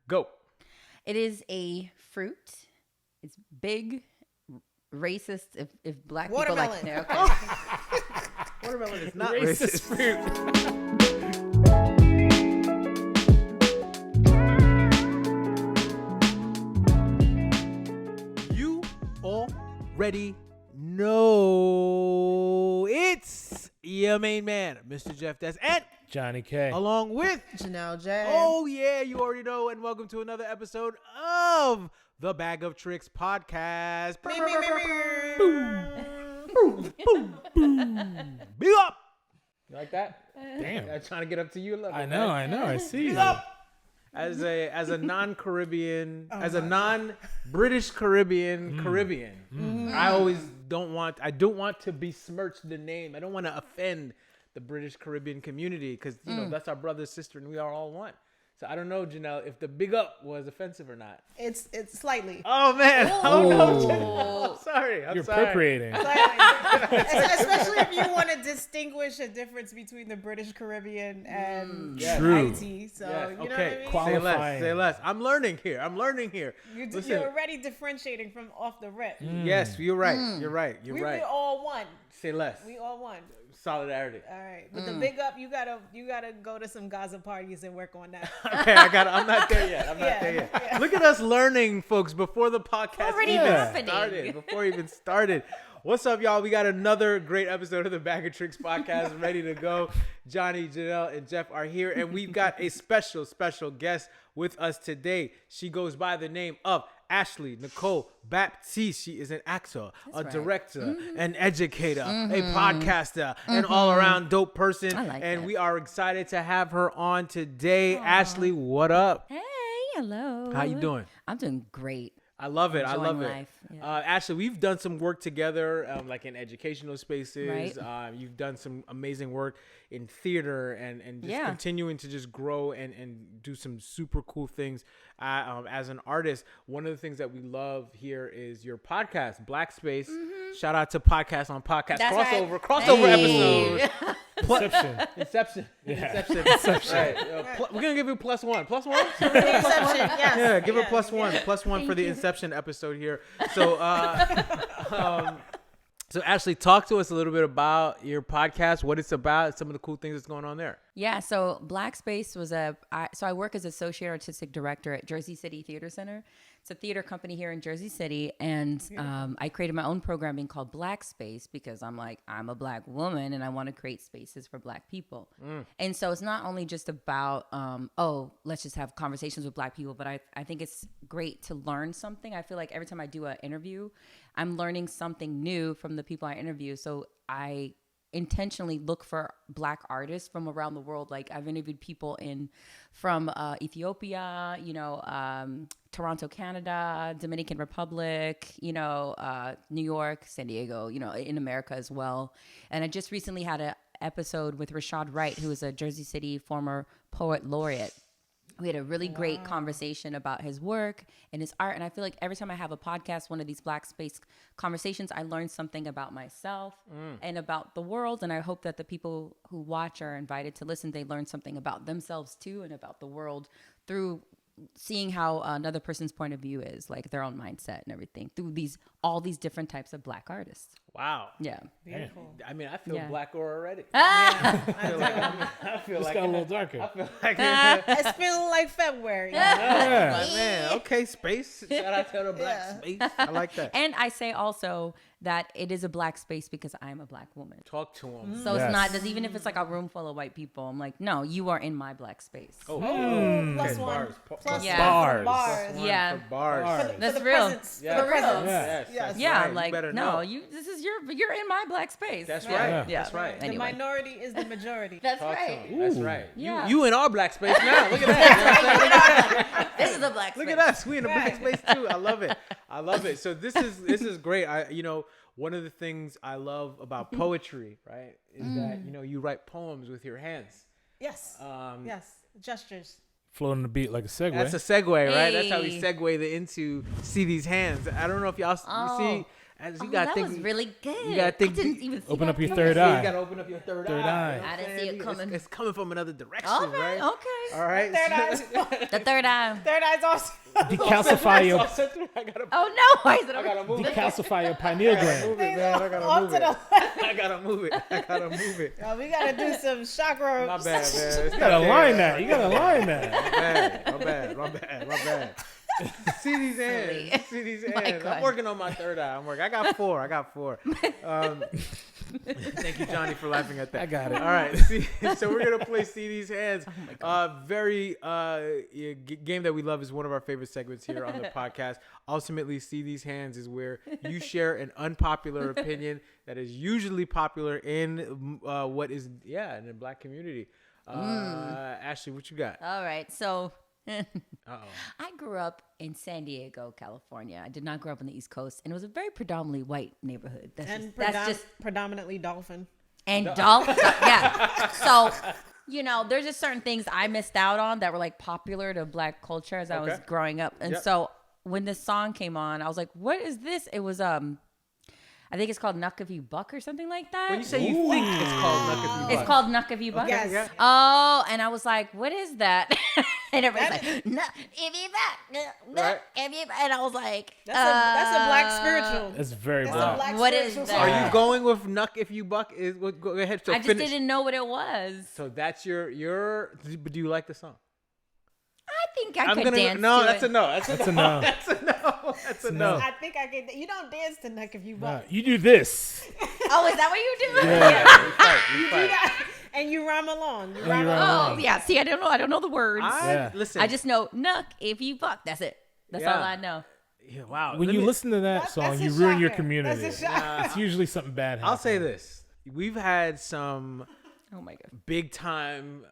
Go. It is a fruit. It's big, racist. If black Watermelon. people like, no, okay. Watermelon is not Racist fruit. You already know it's your main man, Mr. Jeff Des, and Johnny K. along with Janelle J. Oh, yeah, you already know. And welcome to another episode of the Bag of Tricks podcast. Big up. You like that? Damn. I'm trying to get up to you a little bit. I know. I see. Big up. As a non-Caribbean, as a non-British Caribbean, I always don't want to besmirch the name. I don't want to offend the British Caribbean community because, you know, that's our brother, sister, and we are all one. So I don't know, Janelle, if the big up was offensive or not. It's slightly. Oh, man. Oh, no, Janelle. I'm sorry. You're appropriating. Especially if you want to distinguish a difference between the British Caribbean and True. Haiti. So, Yes. you know Okay. what I mean? Say less. I'm learning here. Listen. You're already differentiating from off the rip. Yes, you're right. You're right. You're We right. all one. Say less. We all one. Solidarity. All right. But the big up, you gotta go to some Gaza parties and work on that. Okay, I'm not there yet. Yeah. Look at us learning, folks, before the podcast Already even happening. started. Before it even started. What's up, y'all? We got another great episode of the Bag of Tricks podcast ready to go. Johnny, Janelle, and Jeff are here, and we've got a special guest with us today. She goes by the name of Ashley Nicole Baptiste. She is an actor, director, an educator, a podcaster, an all-around dope person. I like and that. we are excited to have her on today. Ashley, what up? Hey, hello. How you doing? I'm doing great. I love it. Enjoying life. Yeah. Ashley, we've done some work together, like in educational spaces. Right. You've done some amazing work in theater and just continuing to just grow and do some super cool things. As an artist, one of the things that we love here is your podcast, Black Space. Shout out to Podcast on Podcast. That's crossover right. episode. Inception. Inception. Right. We're going to give you +1. +1? Inception, yes. Yeah, give her +1. +1 for the Inception episode here. So, so Ashley, talk to us a little bit about your podcast, what it's about, some of the cool things that's going on there. Yeah, so Black Space was I work as Associate Artistic Director at Jersey City Theater Center. It's a theater company here in Jersey City, and I created my own programming called Black Space because I'm a Black woman and I want to create spaces for Black people. And so it's not only just about, let's just have conversations with Black people, but I think it's great to learn something. I feel like every time I do an interview, I'm learning something new from the people I interview. So I intentionally look for Black artists from around the world. Like I've interviewed people from Ethiopia, Toronto, Canada, Dominican Republic, New York, San Diego, in America as well. And I just recently had an episode with Rashad Wright, who is a Jersey City former poet laureate. We had a really great conversation about his work and his art. And I feel like every time I have a podcast, one of these Black Space conversations, I learn something about myself and about the world. And I hope that the people who watch are invited to listen. They learn something about themselves too and about the world through seeing how another person's point of view is, like their own mindset and everything, through all these different types of Black artists. Wow. Yeah. Beautiful. I mean, I feel Blacker already. I feel It's like got a little darker. I feel like It's feeling like February. like, man, okay, space. Shout out to the Black Space. I like that. And I say also that it is a Black space because I'm a Black woman. Talk to him. So it's not, even if it's like a room full of white people, I'm like, no, you are in my Black space. Plus Okay, one. bars. Plus Yeah. one for Bars. bars. Yeah. For bars. For That's the real. presence. Yeah. For the presence. Yeah. Yes. Yeah, right. I'm like, You better no, know. you're in my Black space. That's Yeah. right. Yeah. That's right. The Anyway. minority is the majority. That's Talk to right. him. That's right. Yeah. You in our Black space now. Look at that. This is a Black space. Look at us. We in the Black space too. I love it. So this is great. One of the things I love about poetry, right, is that you write poems with your hands. Yes. Yes. Gestures. Floating the beat like a segue. That's a segue, right? That's how we Hey. segue into see these hands. I don't know if y'all you see As you Oh, gotta that think, was really good. You gotta think. I didn't even see Open that up your coming. third Yeah, eye. you gotta open up your third Third eye. eye. I didn't see it coming. It's coming from another direction, All right? right, okay. All right. Third eye. The third eye. Third eye's awesome. Decalcify your I gotta. Oh no! Why is it I over? gotta move it. decalcify your pineal gland. Move it, man. I gotta Off move to it. the left. I gotta move it. I gotta move it. Yo, we gotta do some chakra. My bad, man. It's You gotta not line there. that. You gotta line that. My bad. See these hands. See these My hands. I'm God. working on my third eye. I got four. Thank you, Johnny, for laughing at that. I got it. All right. So we're gonna play See These Hands. Very game that we love is one of our favorite segments here on the podcast. Ultimately, See These Hands is where you share an unpopular opinion that is usually popular in what is in the Black community. Ashley, what you got? All right, so Uh-oh. I grew up in San Diego, California. I did not grow up on the East Coast, and it was a very predominantly white neighborhood. And That's just predominantly dolphin. and dolphin. Yeah. So, there's just certain things I missed out on that were like popular to Black culture as I was Okay. growing up. And Yep. so when this song came on, I was like, "What is this?" It was I think it's called Nuck If You Buck or something like that. When you say you think it's called Nuck If You Buck. It's called Nuck If You Buck. Yes. Yeah. Oh, and I was like, "What is that?" And everybody's like, "Nuck If You Buck, Right. Nuck If You Buck," and I was like, That's a black spiritual. That's very That's a black. black What is spiritual that? song. Are you going with Nuck If You Buck? Go ahead. So I just finish. didn't know what it was. So that's your. Do you like the song? I think I could dance No, to that's it. a no. That's a no. That's a no. That's a no. I think I can. You don't dance to Nuck If You Nah, Buck. you do this. Oh, is that what you do? Yeah, we You fight. got- and you rhyme along. You you rhyme rhyme along. Oh, yeah. See, I don't know the words. Yeah. Listen. I just know Nuck If You Buck. That's it. That's Yeah. all I know. Yeah, wow. When Let you me- listen to that That's song, a you ruin your shocker. community. That's a shocker. It's usually something bad happening. I'll say this: we've had some Oh my god. big time.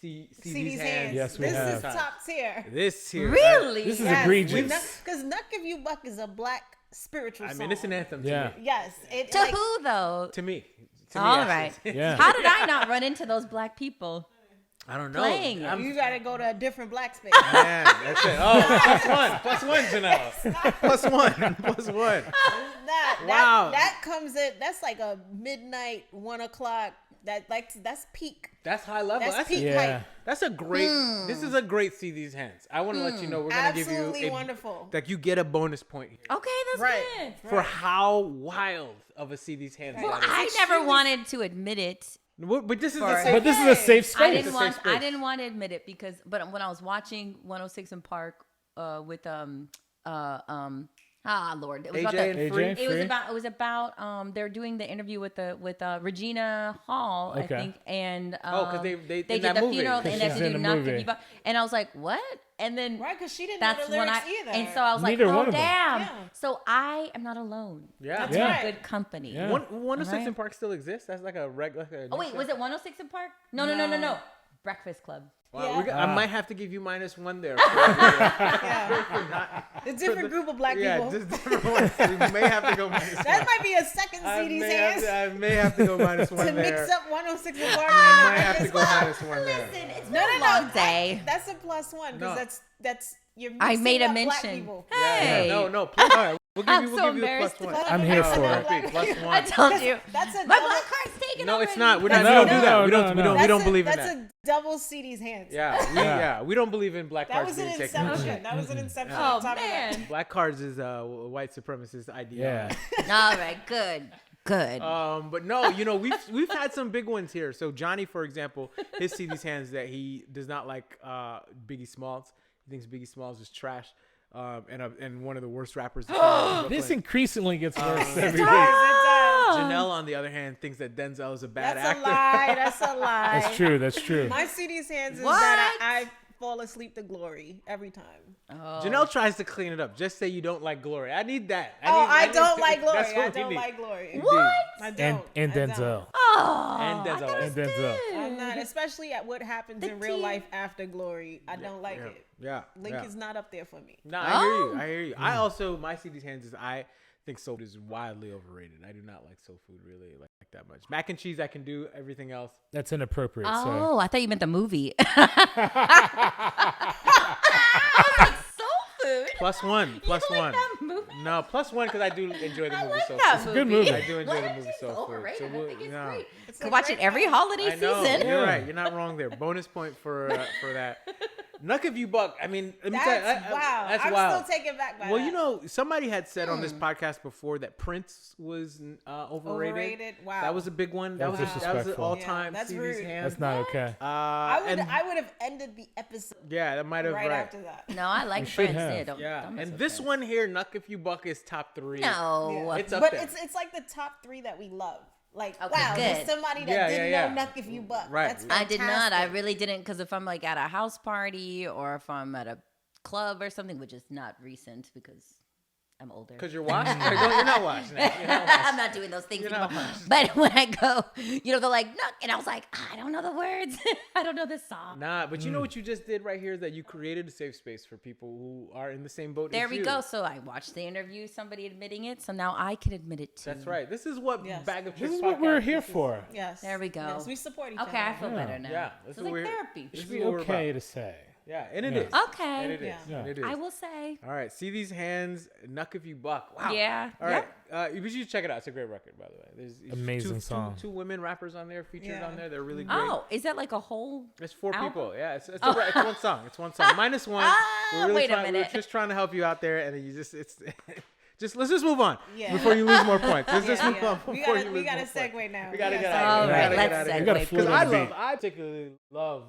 See See these hands. Yes, we this have. is top tier. This here. Really? This is Yes. egregious. Because Nuck If You Buck is a black spiritual I song. mean, it's an anthem to Yeah. me. Yes. It, To like, who though? To me. To me, All Ashley. right. Yeah. How did I not run into those black people? I don't know. Playing it. You got to go to a different black space. Man, that's it. Oh, plus one, Janelle. plus one. Wow. That comes in. That's like a midnight, 1 o'clock. That's peak. That's high level. That's peak Yeah. hype. That's a great. This is a great See These Hands. I want to let you know we're gonna give Absolutely you wonderful. like you get a bonus point here Okay, that's Right. good. for how wild of a See These Hands. Well, that is. I never wanted to admit it. But this is For- the But same. this is a safe space. I didn't a want. safe I space. didn't want to admit it but when I was watching 106 in Park with Lord, it was about AJ the, and Free. AJ? It was Free? about they're doing the interview with Regina Hall, I Okay. think, and Oh, 'cause they did in that the movie. funeral 'Cause and they had she's to in do the Knock movie. If You Buck, and I was like, what? And then Right? Because she didn't that's know the when lyrics I either. and so I was Neither like, one oh of them. damn! Yeah. So I am not alone. Yeah. That's Yeah. right. Good company. Yeah. 106 Alright. in Park still exists. That's like a regular. Oh wait, was it 106 in Park? No. Breakfast Club. Wow, Yeah. I might have to give you -1 there. Yeah. A different group of black Yeah, people. just different ones. We may have to go -1. That might be a second CD's hands I may have to go -1 to there. mix up 106 and Park. I might have to go -1 there. Listen, it's No, been no, a no. long day. That's a +1 because No. that's you're I mixing made a up black mention. people. Hey, No. All right, we'll give I'm you. so We'll give you a embarrassed. +1. I'm here That's for a it. black- +1. I told you. That's a My double. black card's taken No, it's already. not. We don't No, do that. no, We don't. no, no. We don't believe in That's that. a double CD's hands. Yeah, we don't believe in black That cards was an being taken. inception. That was an inception. Oh on top of that. man. Black cards is a white supremacist idea. Yeah. All right, good. But no, we've had some big ones here. So Johnny, for example, his See These Hands that he does not like Biggie Smalls. He thinks Biggie Smalls is trash. And one of the worst rappers. in Brooklyn. This increasingly gets worse every week. Janelle, on the other hand, thinks that Denzel is a bad That's actor. a lie. That's a lie. That's true. That's true. My CD's hands is What? that I fall asleep to Glory every time. Oh. Janelle tries to clean it up. Just say you don't like Glory. I need that. I need- don't like Glory. That's I what we don't need. like Glory. What? I And don't. and I don't. Denzel. Oh, And I Denzel. thought it was And Denzel. good. I'm not, especially at what happens The in real tea. life after Glory. I don't like it. Yeah. Link yeah. is not up there for me. No, I hear you. Oh. I hear you. I also my See These Hands is I think soul food is wildly overrated. I do not like soul food really like that much. Mac and cheese I can do. Everything else. That's inappropriate. Sir. Oh, I thought you meant the movie. I was like, soul food. +1. You +1. like that movie? No, +1 because I do enjoy the I movie like Soul that Food. Good movie. I do enjoy What? the movie It's Soul Food. overrated. I think it's no. great. It's Could a watch great it every film. holiday I know. season. You're Yeah. right. You're not wrong there. Bonus point for that. Nuck if you buck. I mean, let me tell you, That's wow. That's I'm wild. still taken back by Well, that. you know, somebody had said on this podcast before that Prince was overrated. Overrated? Wow. That was a big one. That That's was an disrespectful. all-time Yeah, that's CB's rude. hand. That's not okay. I would have ended the episode Yeah, that might have right after that. No, I like You should Friends. have. Yeah, don't Yeah, mess and with this Friends. one here, Nuck if you buck, is top 3. No. Yeah. It's up but there. it's like the top 3 that we love. Like, Okay, wow, there's good. somebody that Yeah, didn't yeah, know yeah. Nuck if you buck. Right. That's I did not. I fantastic. really didn't, because if I'm like at a house party or if I'm at a club or something, which is not recent because I'm older. Because you're watching. Or no, you're not watching that. You're not watching. I'm not doing those things You're not anymore. watching. But when I go, they're like, "Nuck," and I was like, I don't know the words. I don't know this song. Nah, but you know what you just did right here is that you created a safe space for people who are in the same boat There as we you. go. So I watched the interview, somebody admitting it. So now I can admit it too. That's right. This is what Yes. Bag of This Tricks is what we're podcast- here this is- for. Yes. There we go. Yes, we support each other. Okay, I feel Yeah. better now. Yeah, So that's it's what like we're- therapy. this Should is be what we're okay about. to say. Yeah, and it Yeah. is. Okay. And it is. Yeah. And it is. I will say. All right, see these hands, Nuck if you buck. Wow. Yeah. All right, you should check it out. It's a great record, by the way. There's Amazing two, song. Two women rappers on there featured Yeah. on there. They're really great. Oh, is that like a whole? It's 4 album? people. Yeah, it's Oh. it's one song. It's one song. Minus one. Wait a We're minute. just trying to help you out there, and you just let's just move on Yeah. before you lose more points. Let's just Yeah, move yeah. on We before gotta, you we lose gotta more points. segue now. We gotta get segue. out of All here. right, We gotta let's get out of segue. here. We gotta Because float on the beat. I particularly love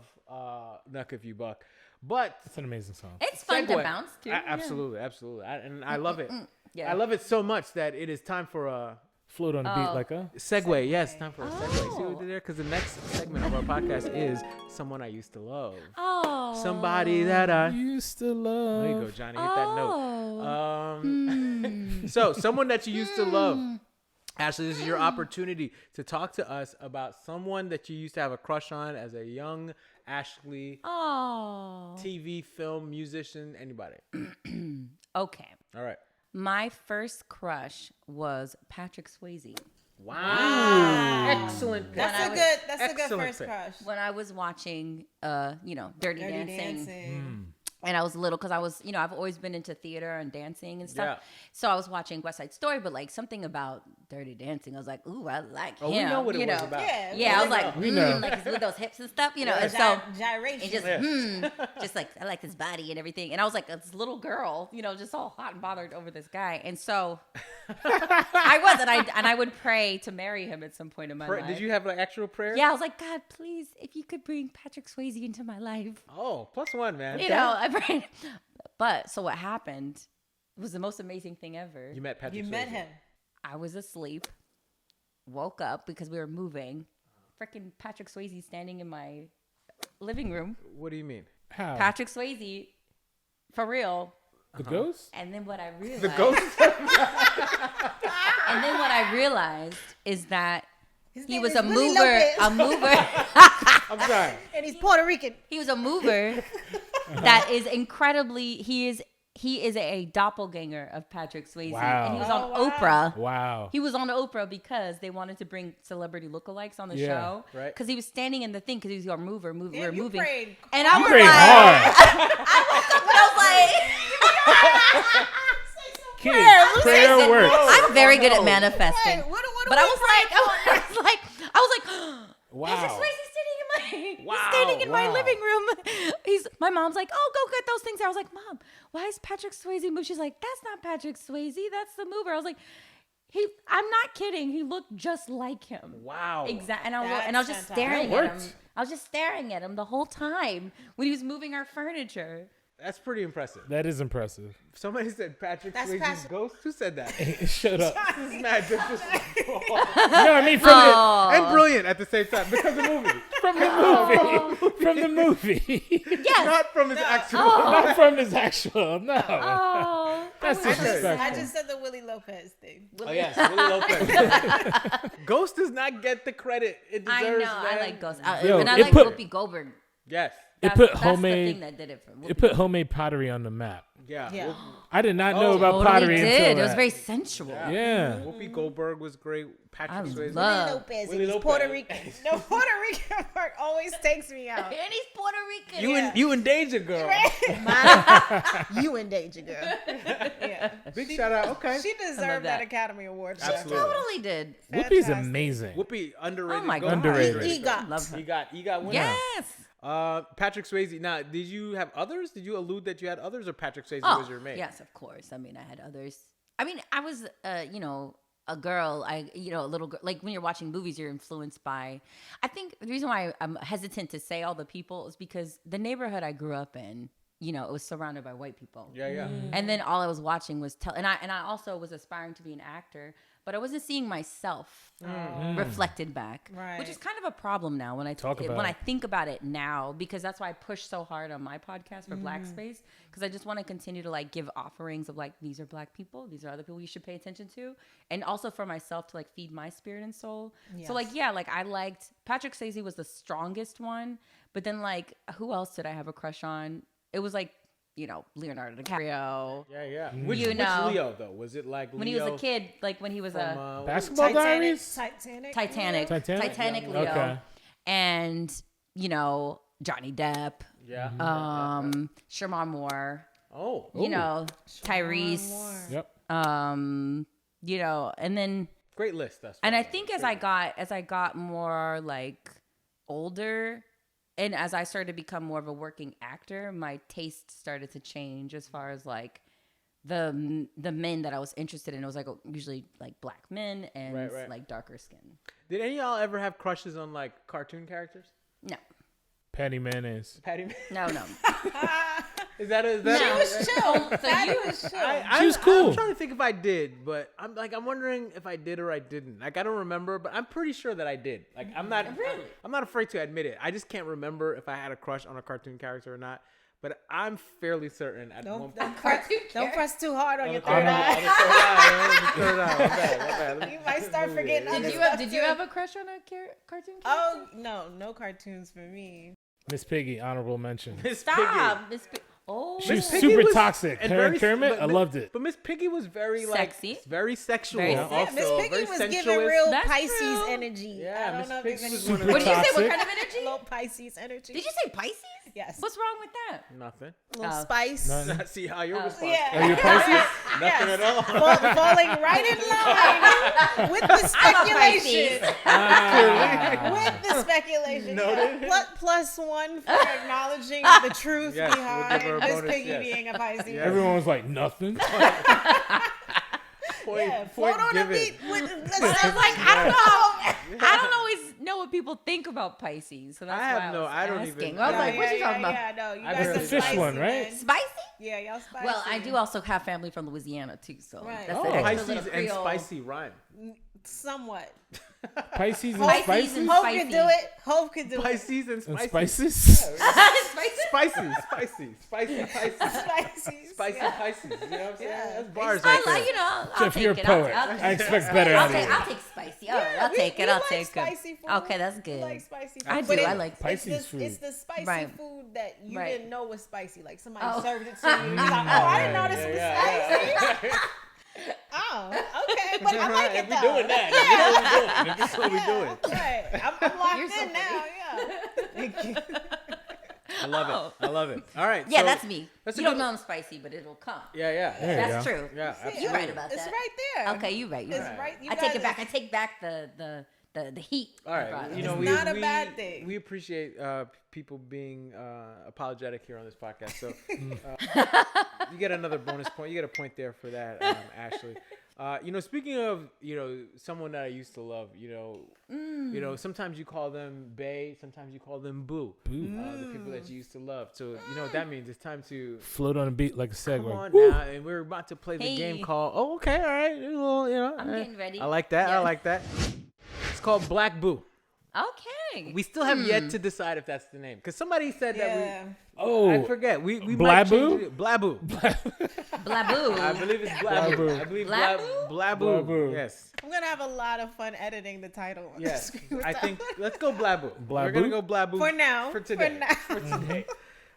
Nuck if you buck, but It's an amazing song. It's fun to segue. bounce to. Absolutely, absolutely, and I love it. Yeah. I love it so much that it is time for a Float on the beat Oh. like a. segue. Yes, time for a segue. See what we Oh. did there? Because the next segment of our podcast is someone I used to love. Oh. Somebody that I. Used to love. There you go, Johnny. Hit that note. Oh. So, someone that you used to love. Ashley, this is your opportunity to talk to us about someone that you used to have a crush on as a young Ashley, Oh. TV, film, musician, anybody. Okay. All right. My first crush was Patrick Swayze. Wow. Excellent pick. That's When a I good. That's a Excellent good first pick. crush. When I was watching, Dirty Dirty Dancing. Dancing. And I was little because I was, I've always been into theater and dancing and stuff. Yeah. So I was watching West Side Story, but like something about Dirty Dancing, I was like, ooh, I like Oh, him. we know what it you was know. about. Yeah. Yeah, I was like, We know. like with those hips and stuff, Yeah. and so Gyration. it just, Yeah. just like I like his body and everything. And I was like this little girl, just all hot and bothered over this guy. And so I was, and I would pray to marry him at some point in my life. Did you have an actual prayer? Yeah, I was like, God, please, if you could bring Patrick Swayze into my life. Oh, +1, man. I prayed. But so what happened was the most amazing thing ever. You met Patrick You met Swayze. him. I was asleep, woke up because we were moving. Freaking Patrick Swayze standing in my living room. What do you mean? How? Patrick Swayze, for real. The ghost? And then what I realized. The ghost? And then what I realized is that His he name was is a Willie mover. Lopez. A mover. I'm sorry. And he's Puerto Rican. He was a mover that is incredibly. He is a doppelganger of Patrick Swayze, Wow. and he was Oh, on wow. Oprah. Wow. He was on Oprah because they wanted to bring celebrity lookalikes on the Yeah, show. right. Because he was standing in the thing because he was our mover. We Damn, were you moving. prayed And I You was prayed like, hard. I woke up and I was like, Kids, prayer works. I'm very good at Hey, manifesting. what do But we I was like, Wow. Patrick Swayze's sitting in Wow, he's standing in my wow. living room. My mom's like, oh, go get those things. I was like, Mom, why is Patrick Swayze move? She's like, that's not Patrick Swayze. That's the mover. I was like, I'm not kidding. He looked just like him. Wow. Exactly. And That's I was just fantastic. staring That at him. worked. I was just staring at him the whole time when he was moving our furniture. That's pretty impressive. That is impressive. Somebody said Patrick That's Swayze's Patrick- ghost. Who said that? Shut up. This is mad disrespectful. No, I mean from And brilliant at the same time because of the movie. the movie. From the movie. Yes. Not from his actual. Not from his actual. No. Oh. That's Okay. disrespectful. I just said the Willie Lopez thing. Oh yes, Willie Lopez. Ghost does not get the credit it I deserves. know. I man. like Ghost. Yo, And I it like put- Whoopi Goldberg. Yes. It put That's the thing homemade. that did it for Whoopi. It put homemade pottery on the map. Yeah. Yeah. I did not know Oh, about Totally pottery did. until It was that. very sensual. Yeah. Whoopi Goldberg was great. Patrick I Swayze. love- Lopez. Willie and he's Lopez. Puerto Rican. The Puerto Rican part always takes me out. And he's Puerto Rican. You in danger, girl. You in danger, girl. Yeah. Big shout out. Okay. She deserved that that. Academy Award. Absolutely. Totally did. Whoopi's Fantastic. amazing. Whoopi underrated. Oh my Go God. Underrated. EGOT. Love her. EGOT winner. Yes. Patrick Swayze. Now, did you have others? Did you allude that you had others, or Patrick Swayze Oh, was your mate? yes, of course. I mean, I had others. I mean, I was, a girl. A little girl. Like when you're watching movies, you're influenced by. I think the reason why I'm hesitant to say all the people is because the neighborhood I grew up in, it was surrounded by white people. Yeah, yeah. And then all I was watching was and I also was aspiring to be an actor, but I wasn't seeing myself reflected back, Right. which is kind of a problem now when I Talk about when it. I think about it now, because that's why I push so hard on my podcast for Black Space, because I just want to continue to like give offerings of like, these are Black people, these are other people you should pay attention to, and also for myself to like feed my spirit and soul. So like, yeah, like I liked Patrick Swayze was the strongest one, but then like who else did I have a crush on? It was like, Leonardo DiCaprio. Yeah, yeah. Which You know. Leo though? Was it like Leo When he was a kid, like when he was from, a Basketball Diaries? Titanic. Titanic Leo, Okay. and Johnny Depp, Yeah. Sherman Moore, Oh. Tyrese, Yep. and then Great list. That's and I think as I got more like older, and as I started to become more of a working actor, my taste started to change as far as like the men that I was interested in. It was like usually like Black men and Right. like darker skin. Did any of y'all ever have crushes on like cartoon characters? No, Patty Mayonnaise. Patty. no. Is that She was chill. So Patty you- was chill. She was cool. I'm trying to think if I did, but I'm wondering if I did or I didn't. Like I don't remember, but I'm pretty sure that I did. Like I'm not afraid to admit it. I just can't remember if I had a crush on a cartoon character or not. But I'm fairly certain at one point. Don't press too hard on your On third the eye. third eye. My bad. You might start forgetting other Did you stuff did too. you have a crush on a cartoon character? Oh no cartoons for me. Miss Piggy, honorable mention. Miss Stop, Miss Piggy. Oh, She was Miss Piggy super was- toxic. and Her and very- Kermit, but- I loved it. But Miss Piggy was very Sexy. very sexual. Very also, Yeah, Miss Piggy very was sensuous. giving real That's Pisces true. energy. Yeah, I don't Miss know if Piggy there's was any one of what did you say? What toxic. kind of energy? little Pisces energy. Did you say Pisces? Yes. What's wrong with that? Nothing. Little Oh. spice. None. See how your response. Yeah. Are you a Pisces? Nothing at all. Falling right in line with the speculation. With the speculation. Noted. Yeah. Plus one for acknowledging the truth Yes, we'll behind give her a Miss bonus, Piggy yes. being a Pisces. Yeah. Everyone was like, nothing. Point, Yeah, point float on the given. beat with But I'm like, I don't always know what people think about Pisces, so that's I have why no- was I don't asking. even- I was Yeah, like, what you talking about? Yeah, no, you I've guys heard are the fish spicy, one, right? man. Spicy? Yeah, y'all spicy. Well, I do also have family from Louisiana too, so Right. that's Oh, the extra Pisces little and Creole. spicy rhyme. Somewhat. Pisces and Pisces spices? and- Hope Spicy. can do it. Hope can do it. Pisces and And spicy. spices? Spicy? Spicy, spicy, spicy, Pisces. Spicy. Spicy Yeah. Pisces. You know what I'm saying? Yeah. That's bars I right there. like, I'll Jeff, take you're a it. poet. I'll I take expect better out of you. I'll take spicy. All right, I'll we- take it. we I'll like take it. spicy food. Okay, that's We good. like spicy food. I do. But I like Pisces it's food. It's the spicy Right. food that you Right. didn't know was spicy. Like somebody Oh. served it to you. You're like, oh, I didn't know this was spicy. yeah. Oh, okay. But I like it If though. we doing that, if this is what we doing. If this is what we doing. Right. I'm locked You're so in now. Yeah. Thank you. I love it. I love it. All right. Yeah, so that's me. that's You a don't good- know I'm spicy, but it'll come. Yeah, yeah. There you That's go. true. Yeah, absolutely. You're right about It's that. right there. Okay, you're right. You're It's right. right. You I take guys it back. are- I take back the heat. All I right. brought You up. know, It's we, not a we, bad thing. We appreciate people being apologetic here on this podcast. So you get another bonus point. You get a point there for that, Ashley. Speaking of, someone that I used to love, sometimes you call them bae, sometimes you call them boo. The people that you used to love. So you know what that means. It's time to Float on a beat like a come Segway. on Woo! now, and we're about to play the Hey. game called. Oh, okay, all right. Well, I'm getting ready. I like that. I Yeah. like that. It's called Black Boo. Okay. We still have yet to decide if that's the name, because somebody said that Yeah. Oh, I forget. We might Blaboo? change it. Blaboo. Blaboo. I believe it's Blaboo. Blaboo. I believe Blaboo? Blaboo. Blaboo. Yes. I'm gonna have a lot of fun editing the title. On Yes. the screen with I that think one. let's go Blaboo. We're Blaboo? gonna go Blaboo For now. For today. For now. For today.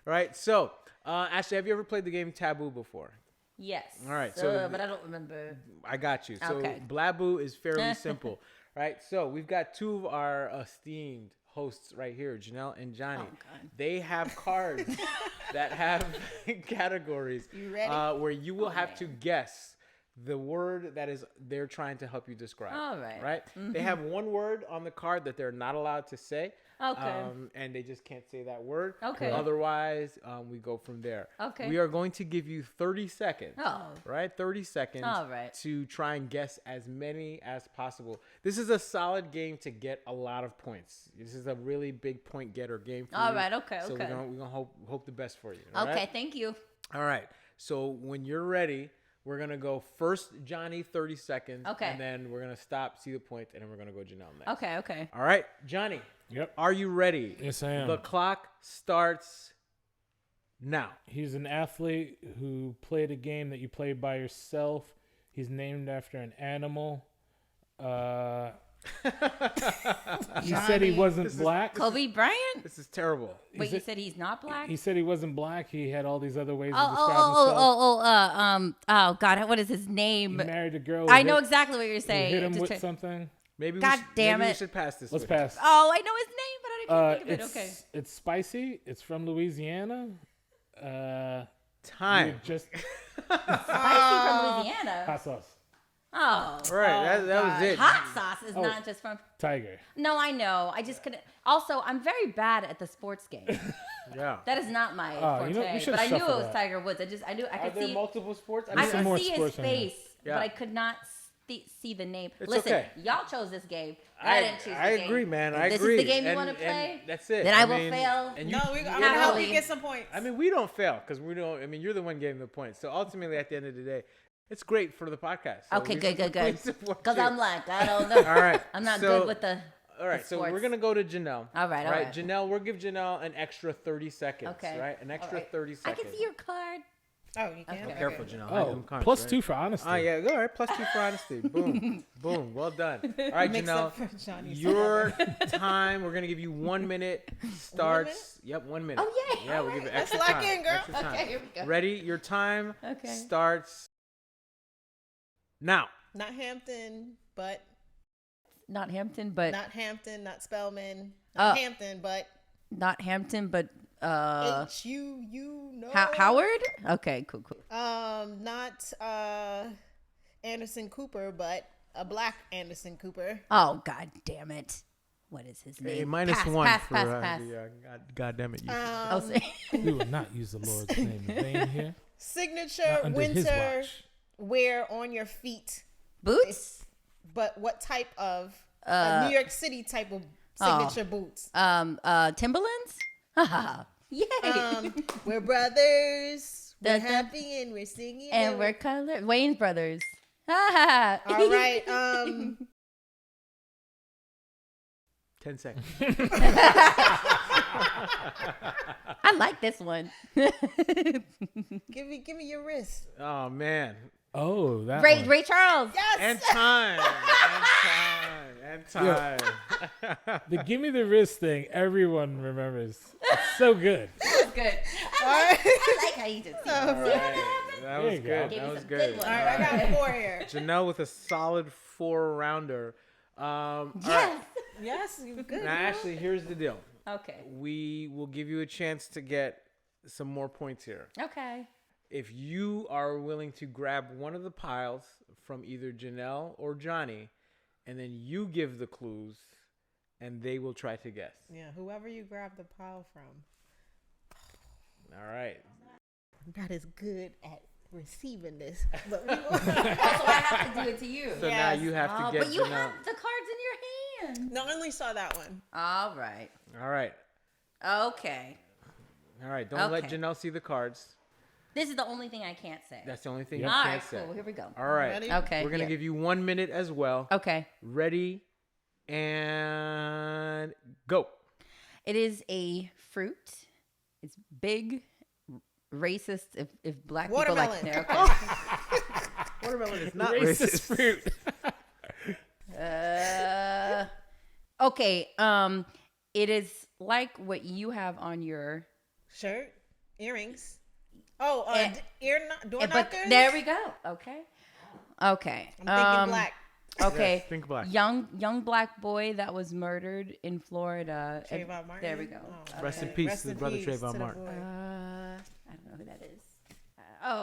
Right. So Ashley, have you ever played the game Taboo before? Yes. All right, so but I don't remember. I got you. So Okay. Blaboo is fairly simple, right? So we've got two of our esteemed hosts right here, Janelle and Johnny. Oh, God. They have cards that have categories You ready? where you will have to guess the word that is they're trying to help you describe. All right. Right? They have one word on the card that they're not allowed to say. Okay. And they just can't say that word. Okay. Otherwise, we go from there. Okay. We are going to give you 30 seconds. Oh. Right? 30 seconds All right. to try and guess as many as possible. This is a solid game to get a lot of points. This is a really big point getter game for All you. right, okay, So okay. we're gonna hope the best for you. all Okay, right? thank you. All right. So when you're ready, we're gonna go first Johnny 30 seconds. Okay. And then we're gonna stop, see the point, and then we're gonna go Janelle next. Okay, okay. All right, Johnny. Yep. Are you ready? Yes, I am. The clock starts now. He's an athlete who played a game that you play by yourself. He's named after an animal. He said he wasn't black. Kobe Bryant? This is terrible. Wait, you said he's not black? He said he wasn't black. He had all these other ways to Oh, describe oh, God, what is his himself. name? He married a girl. I know exactly what you're Who saying. hit him Just with try- something. Maybe God damn maybe it. we should pass this. Let's with you. pass. Oh, I know his name, but I can't think of it. It's, Okay. it's spicy. It's from Louisiana. Time. you just Spicy from Louisiana. hot sauce. Oh. Right, that was it. Hot sauce is not just from. Tiger. No, I know. I just couldn't. Also, I'm very bad at the sports game. Yeah. That is not my Oh, forte. you know, we should but I knew it shuffle was that. Tiger Woods. I knew I Are could there see. multiple sports? I some could more see his sports in here. face, Yeah. but I could not see the name. It's Listen, okay. y'all chose this game. I didn't choose the I game. agree, man. If I this agree. is the game you And- want to and play. That's it. Then I will fail. And No, I'm gonna help Happily. you get some points. I mean, we don't fail because we don't. I mean, you're the one getting the points. So ultimately, at the end of the day, it's great for the podcast. So Okay, we good. support Because you. I'm like, I don't know. All right. I'm not so- good with the. All right, so we're sports. gonna go to Janelle. All right, all right. Janelle, we'll give Janelle an extra 30 seconds. Okay. Right, an extra All right. 30 I seconds. can see your card. Oh, you can. Okay. Careful, Janelle. I Oh, do cards, plus right? 2 for honesty. Oh yeah, all right. Plus 2 for honesty. Boom, boom. Well done. All right, Mix Janelle. up for Johnny's Your time. We're gonna give you 1 minute. Starts. Yep, 1 minute. Oh, yay. Yeah, we'll give it Let's extra lock time. in, girl. Extra time. Okay, here we go. Ready? Your time Okay. starts now. Not Hampton, but Not Hampton, but not Hampton, not Spellman, Uh, not Hampton, but not Hampton, but H-U-U, no. Howard. Okay, cool. Not Anderson Cooper, but a black Anderson Cooper. Oh, God damn it! What is his Hey, name? minus Pass, 1 Pass, for pass. God damn it. You. I'll say. We will not use the Lord's name in vain here. Signature Not under his winter watch. wear on your feet, Boots. but what type of New York City type of Oh. signature boots? Timberlands. Haha. Yay! We're brothers. We're Dun, dun. happy and we're singing. and we're color Wayne's brothers. Ha all right. 10 seconds. I like this one. give me your wrist. Oh man. Oh, that Ray one. Charles. Yes. And time. and time. The give me the wrist thing, everyone remembers. It's so good. That's good. I like how you just see All that. right. That There was you go. good. Give That you was some good. good ones. All right, I got 4 here. Janelle with a solid 4-rounder. All right. Yes. Yes, you good. Now, Ashley, here's the deal. Okay. We will give you a chance to get some more points here. Okay. If you are willing to grab one of the piles from either Janelle or Johnny, and then you give the clues, and they will try to guess. Yeah, whoever you grab the pile from. All right. I'm not as good at receiving this. But we Oh, so I have to do it to you. So Yes. now you have to Oh, get but you Janelle. have the cards in your hand. no, I only saw that one. All right. All right. Okay. All right. Don't let Okay. Janelle see the cards. This is the only thing I can't say. That's the only thing Yep. you All can't right, say. cool. Here we go. All right. Ready? Okay. We're going to yeah. give you 1 minute as well. Okay. Ready and go. It is a fruit. It's big, racist. If black people like Watermelon. there. Okay. Watermelon is not Racist fruit. Okay. It is like what you have on your. Shirt, earrings. Oh, door but knockers? there we go. Okay. I'm thinking black. Okay. Yes, think black. Young black boy that was murdered in Florida. Trayvon Martin. There we go. Oh, Rest in okay. peace Rest to the in brother peace Trayvon to the Martin. boy. I don't know who that is.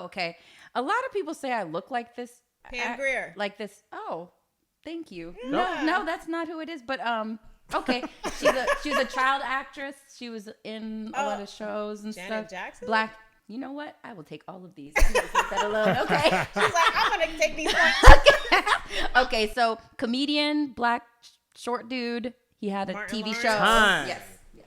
Okay. A lot of people say I look like this. Pam Grier. Like this. Oh, thank you. Yeah. No, that's not who it is. But okay. She was a child actress. She was in a lot of shows and Janet stuff. Jackson? Black. You know what? I will take all of these. I'm gonna take that alone. Okay. She's like, I'm gonna take these points. Okay. So comedian, black, short dude. He had a Martin TV Lawrence? show. Time. Yes.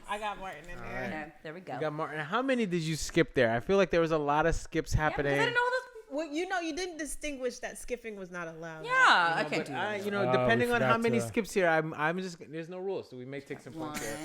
I got Martin in there. Okay, there we go. You got Martin. How many did you skip there? I feel like there was a lot of skips Yeah, because happening. I didn't know this. Well, you didn't distingush that skipping was not allowed. Yeah, I You know, can't but do that. I, Oh, depending we on how forgot many to- skips here, I'm just. There's no rules, so we may take some points here.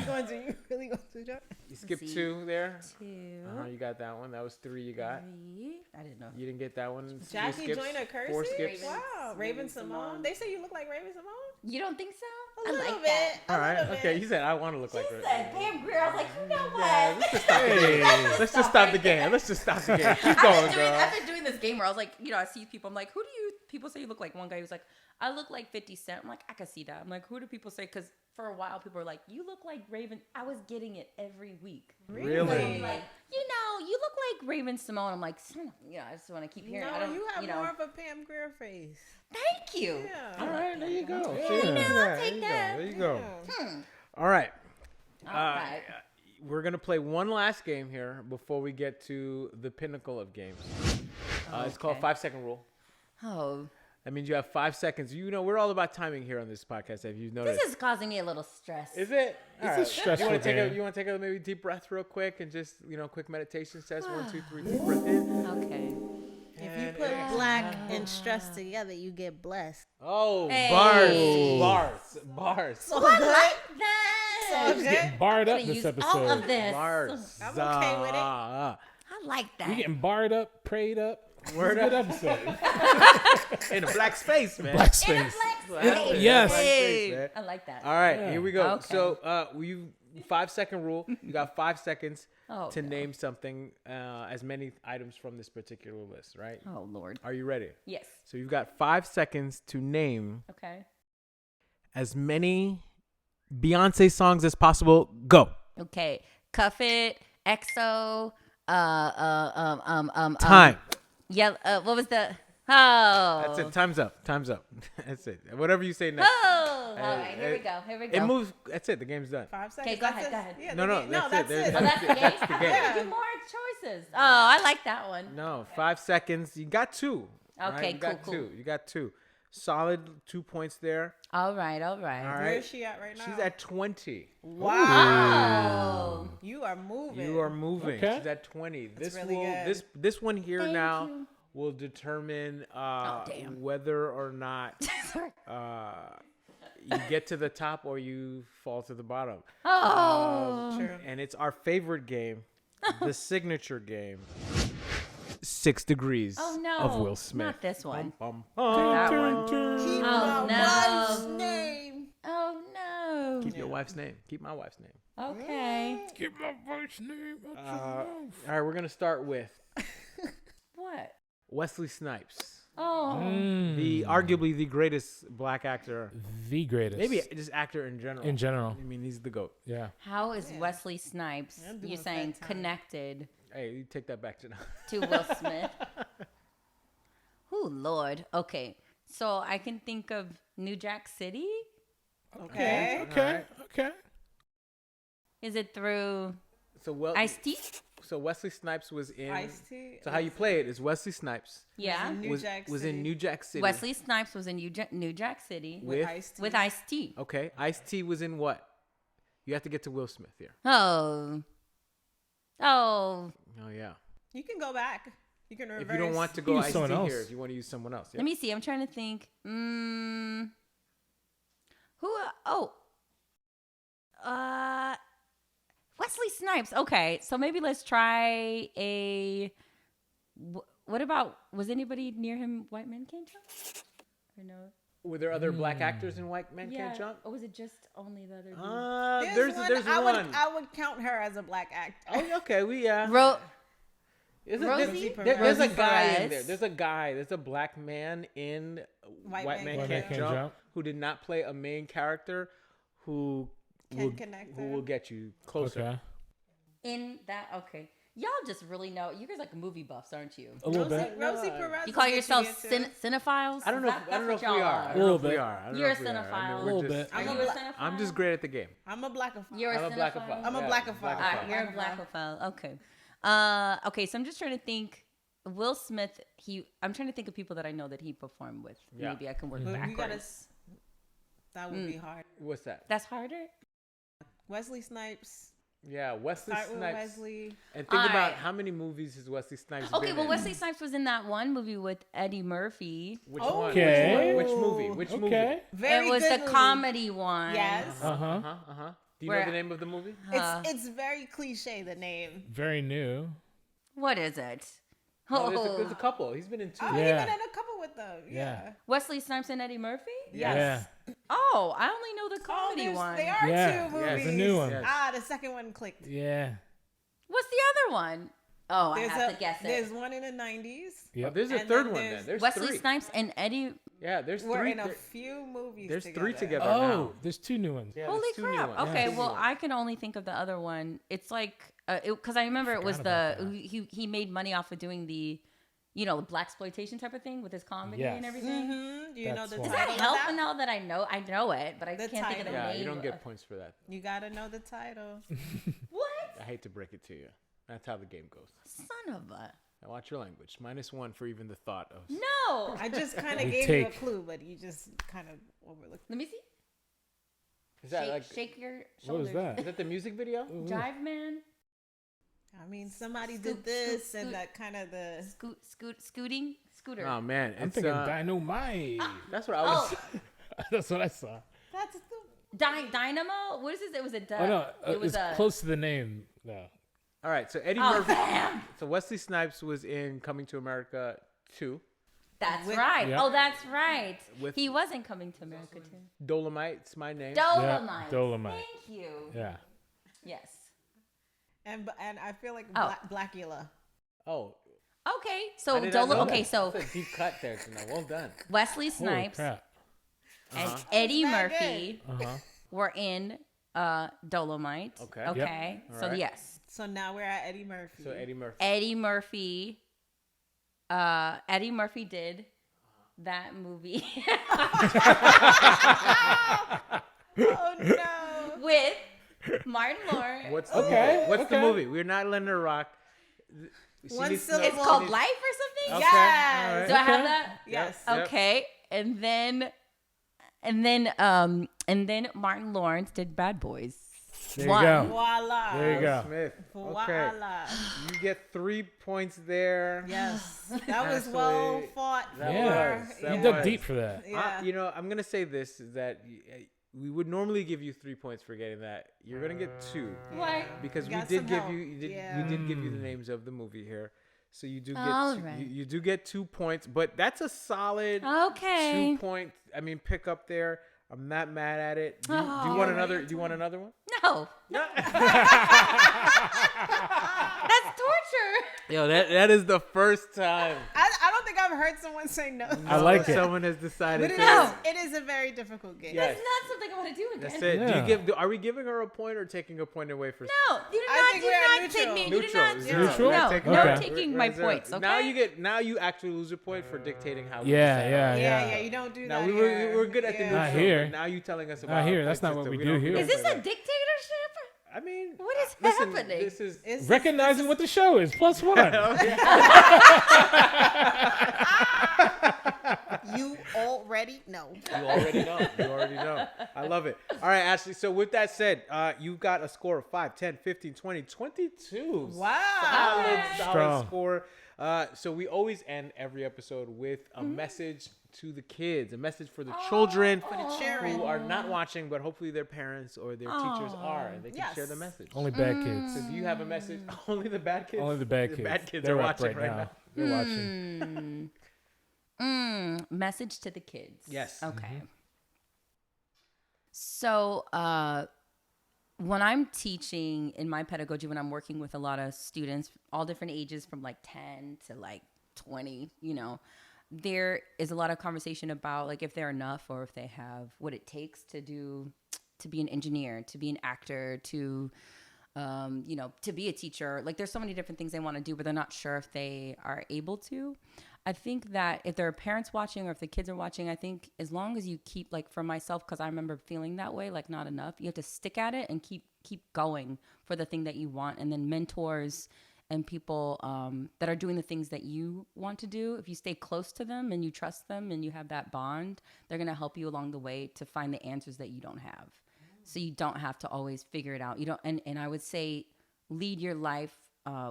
One, You really going to that? You skipped see. 2 there. 2, You got that one. That was 3 you got. 3. I didn't know. You didn't get that one. 3 Jackie skips, Joyner 4 Kersey? skips. Wow, Raven Simone. They say you look like Raven Simone? You don't think so? A I little like bit. that. A All right. little Okay. bit. You said I want to look like She her. said, "Damn, girl." I was like, you know what? Yeah, let's just stop the game. Let's just stop the game. Let's just stop the game. Keep going, girl. I've been doing this game where I was like, I see people. I'm like, who do you people say you look like? One guy was like, I look like 50 Cent. I'm like, I can see that. I'm like, who do people say? Because for a while, people were like, you look like Raven. I was getting it every week. Really? Like, you look like Raven Simone. I'm like, I just want to keep hearing. I No, don't, you have more of a Pam Grier face. Thank you. Yeah. All right. There you go. I'll take that. There you go. Yeah. All right. All right. We're going to play one last game here before we get to the pinnacle of games. It's called Okay. 5-second rule. Oh, That means you have 5 seconds. We're all about timing here on this podcast, if you've noticed. this is causing me a little stress. Is it? It's All a stressful You want game. to take a maybe deep breath real quick and just, quick meditation says 1, 2, 3, deep breath in. Okay. If you And put exhale. black and stress together, you get blessed. Oh, Hey. bars. So I good. like that. So Just good. getting barred up I'm gonna this use all of episode. this. Bars. I'm okay with it. I like that. We getting barred up, prayed up. Word Good up. episode. In a black space, man. Black In a space. black Yeah. space. Yes. Hey. man. I like that. All right, Yeah. here we go. Okay. So, 5-second rule. You got 5 seconds Oh, to no. name something, as many items from this particular list, right? Oh Lord. Are you ready? Yes. So you've got 5 seconds to name Okay. as many Beyonce songs as possible. Go. Okay. Cuff It. EXO. Time. Yeah. What was the? Oh. That's it. Time's up. That's it. Whatever you say next. Oh. All right. Here we go. It moves. That's it. The game's done. 5 seconds. go That's ahead, it. go ahead. Yeah, No, the no, game- that's that's it. it. Oh, that's the game. That's the I game. thought we do more choices. Oh, I like that one. No, 5 seconds. You got 2. Okay, You got cool. two. You got 2. Solid 2 points there. All right. All All right. right. Where is she at right now? She's at 20. Wow. Oh. You are moving. You are moving. Okay. She's at 20. This really will good. this one here Thank now you. will determine damn. whether or not Sorry. you get to the top or you fall to the bottom. Oh. True. And it's our favorite game, the signature game. 6 Degrees Oh no. of Will Smith. Not this one. Bum, That bum. one. Keep Oh, my no. wife's name. Oh no. Keep your wife's name. Keep my wife's name. Okay. Get my wife's name out your All mouth. right, we're gonna start with What? Wesley Snipes, Oh. the arguably the greatest black actor, The greatest. maybe just actor in general. in general. I mean, he's the goat. Yeah. How is Wesley Snipes, I'm doing you're saying, fat time. connected Hey, you take that back to now. to Will Smith? Oh, Lord. Okay. So I can think of New Jack City. Okay. Okay. Okay. Is it through So Ice-T? So Wesley Snipes was in. Ice-T. So how you play it is Wesley Snipes Yeah. New Jack was City. in New Jack City. Wesley Snipes was in New Jack City with Ice-T. with Ice-T. okay. Ice-T was in what? You have to get to Will Smith here. Oh. Oh. Oh yeah. You can go back. You can reverse. If you don't want to go Use Ice-T someone else. here, if you want to use someone else. Yeah. Let me see. I'm trying to think. Who? Oh. Wesley Snipes. Okay, so maybe let's try a. What about? Was anybody near him? White Men Can't Jump? Or no? Were there other black actors in White Men Can't Jump? Or was it just only the other? Dude? There's one. I would count her as a black actor. Oh, okay. We Ro- Rosie? There's a Rosie guy in Perez. there. There's a black man in White White Man Man Can't Can't Jump. Jump who did not play a main character who Can connect who her. will get you closer. Okay. In that, okay. Y'all just really know. You guys like movie buffs, aren't you? A little bit. Rosie Perez. You call will get yourselves into. cinephiles? I don't know. That- I don't know that's if what we y'all are. I don't A know little if we bit. are. I don't You're know a if we are. I mean, cinephile. we're A little just- bit. Are I'm you a a black- cinephile? I'm just great at the game. I'm a blackophile. You're I'm a a blackophile. cinephile? I'm a Yeah, blackophile. All right, you're a Blackophile. blackophile. Okay. Okay, so I'm just trying to think. Will Smith, I'm trying to think of people that I know that he performed with. Yeah. Maybe I can work We gotta. backwards. That would be hard. What's that? That's harder? Wesley Snipes. Yeah, Wesley Start with Snipes. Wesley. And think about Alright. how many movies has Wesley Snipes Okay, been well, in? Wesley Snipes was in that one movie with Eddie Murphy. Which Oh. one? Okay. Which movie? Which movie? Okay. Very it was good the movie. comedy one. Yes. Uh-huh. Do you Where- know the name of the movie? It's very cliche, the name. Very new. What is it? No, there's a couple. He's been in two. Oh, Yeah. he been in a couple with them. Yeah. Wesley Snipes and Eddie Murphy? Yes. Oh, I only know the Oh, comedy one. they are Yeah. two Yes. movies. It's a new one. Yes. Ah, the second one clicked. Yeah. What's the other one? Oh, I have to guess There's it. one in the 90s. Oh, Yep. there's a And third then one there's then. There's Wesley three. Snipes and Eddie. Yeah, there's We're three. in a few movies There's together. three together Oh, now. there's two new ones. Yeah, Holy there's two new crap. ones. Okay, Two new well, ones. I can only think of the other one. It's like, because I remember it was Forgot the, about he made money off of doing the, the black exploitation type of thing with his comedy Yes. and everything. Mm-hmm. Do you know That's the why. Does title that of help that? now that I know it, but I The can't think of the title. Yeah, name. you don't get points for that. You gotta know the title. What? I hate to break it to you. That's how the game goes. Son of a. Now watch your language. -1 for even the thought of. No. I just kind You of gave you a take- clue, but you just kind of overlooked. Let me see. Is that Shake, like? shake your What shoulders. was that? Is that the music video? Jive Man? I mean, somebody Scoot, did this scoot, and scoot. that kind of the. Scooter. Oh man, I'm it's, thinking Dynamite. That's what I was. That's what I saw. That's the. Dynamo? What is this? It was a Oh no, it was it's close to the name though. All right, so Eddie Oh, Murphy. damn. So Wesley Snipes was in Coming to America 2. That's With- right. Yep. Oh, that's right. With- He wasn't coming to America too. Dolomite's my name. Dolomite. Dolomite. Thank you. Yeah. Yes. And I feel like Oh. Blackula. Oh, Okay, I so did not know Okay, that. so That's a deep cut there, Janelle. Well done. Wesley Holy Snipes crap. and Eddie That's not Murphy Uh-huh. were in Dolomite. Okay. Okay. Yep. So Alright. yes, So now we're at Eddie Murphy. So Eddie Murphy. Eddie Murphy did that movie Oh no. with Martin Lawrence. What's the Okay, movie? What's the okay. movie? We're not letting her rock. She One needs to- syllable. It's called Life or something. Okay. Yes. all right. Do I have Okay. that? Yes. Yep. Okay, and then Martin Lawrence did Bad Boys. There you One. go. Voila. There you go. Smith. Okay. Voila. You get 3 points there. Yes. That was well Actually, fought. that Yeah. was- for. that You dug was. deep for that. Yeah. You know, I'm gonna say this is that we would normally give you 3 points for getting that. You're gonna get 2 Why? because we Got did some give help. you. We Yeah. did give you the names of the movie here, so you do get All two, right. you do get 2 points. But that's a solid Okay. 2 point. I mean, pick up there. I'm not mad at it. Do you Oh. want another? Do you want another one? No, No. that's torture. Yo, that is the first time I don't think I've heard someone say no. I like it. someone has decided But to. it is a very difficult game. Yes. That's not something I want to do again. That's it. Yeah. Are we giving her a point or taking a point away for? No, you I do think we're not at take neutral. me. You do Neutral. not. Zero. Neutral? No, Taking no Okay. taking We're my zero. points. Okay. Now you actually lose a point for dictating how. we Yeah, decide. yeah, Yeah, yeah. you don't do Now that. we were good at the Yeah. neutral. Not here. But now you telling us about. Not here. our That's point not what system. we don't- do here. don't Is this play a that. dictatorship? I mean, What is listen, happening? This is. Recognizing what the show is. +1. You already know. You already know. You already know. I love it. All right, Ashley. So with that said, you got a score of 5, 10, 15, 20, 22. Wow. Solid Strong. score. So we always end every episode with a message to the kids, a message for the children children. who are not watching, but hopefully their parents or their teachers are, and they can Yes. share the message. Only bad kids. So do you have a message? Only the bad kids? Only the bad kids. The bad kids They're are up watching right now. They're watching. Message to the kids. Yes. Okay. So, when I'm teaching in my pedagogy, when I'm working with a lot of students, all different ages from like 10 to like 20, there is a lot of conversation about like if they're enough or if they have what it takes to be an engineer, to be an actor, to be a teacher. Like there's so many different things they want to do, but they're not sure if they are able to. I think that if there are parents watching or if the kids are watching, I think as long as you keep, like for myself, because I remember feeling that way, like not enough, you have to stick at it and keep going for the thing that you want. And then mentors and people that are doing the things that you want to do, if you stay close to them and you trust them and you have that bond, they're going to help you along the way to find the answers that you don't have. So you don't have to always figure it out. You don't, and I would say lead your life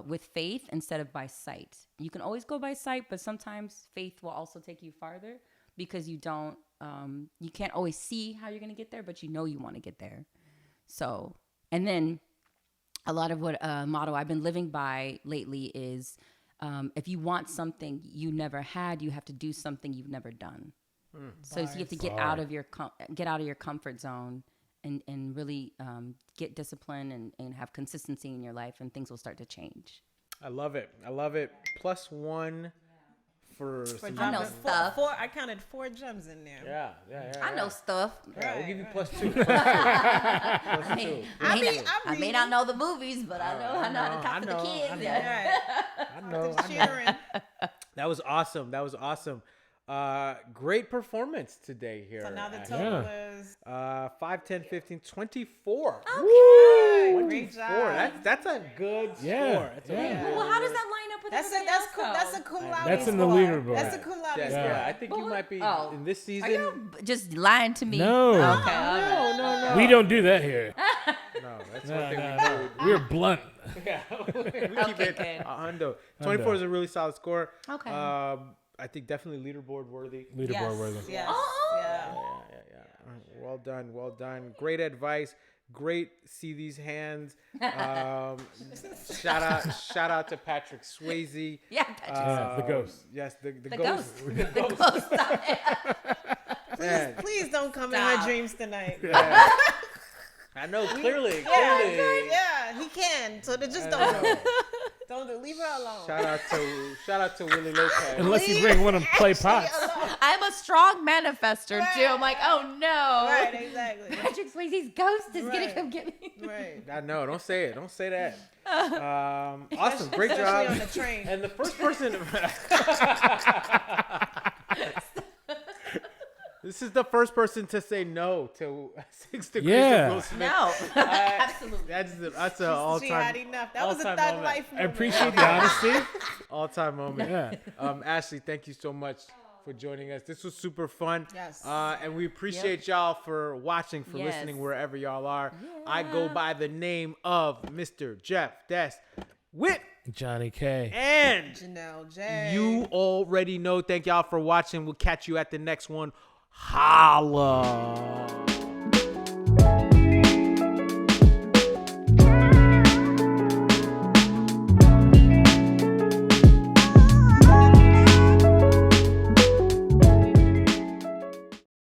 with faith instead of by sight. You can always go by sight, but sometimes faith will also take you farther because you can't always see how you're going to get there, but you want to get there. So, and then a lot of what motto I've been living by lately is if you want something you never had, you have to do something you've never done. So you have to get out of your comfort zone and really get discipline and have consistency in your life, and things will start to change. I love it. +1 for some I know stuff. I counted 4 gems in there. Yeah. I know stuff. Yeah, we'll give you +2. I may not know the movies, but I know how to talk to the kids. I know. Cheering. That was awesome. Great performance today here. So now the total is 5, 10, 15, 24. okay. Woo! Great 24. job. That's a good score. That's a really good Well, how does that line up with everything else, though? That's a cum laude That's in the score. leaderboard. That's a cum laude Yeah, score. yeah, I think you might be in this Are season. you just lying to me? No. Okay. All right. No. We don't do that here. No, that's No, one thing no. We're blunt. we do. Yeah, we keep it good. a hundo. 24 is a really solid score. Okay. I think definitely leaderboard worthy. Leaderboard worthy. Yes. Yeah. Well done. Great advice. Great. See these hands. Shout out to Patrick Swayze. Yeah, Patrick. The ghost. Yes, the the ghost. ghost. The ghost. Man, Please don't come in Stop. her dreams tonight. yeah. I know clearly. Yeah, he can. So just don't leave her alone. Shout out to Willie Lopez. Unless you bring one of them play pots. I'm a strong manifester too. I'm like, oh no. Right, exactly. Patrick Swayze's ghost is gonna Right. come get me. Right. I know. Don't say it. Don't say that. Awesome. Great Especially job. on the train. And the first person. This is the first person to say no to 6 Degrees Yeah. of Will Smith. No, absolutely. That's an all She had time enough. That was a all-time thug moment. life I moment. appreciate the honesty. all-time moment. Yeah. Ashley, thank you so much for joining us. This was super fun. Yes. And we appreciate y'all for watching, for Yes. listening wherever y'all are. I go by the name of Mr. Jeff Des with Johnny K. and Janelle J. you already know. Thank y'all for watching. We'll catch you at the next one. Holla.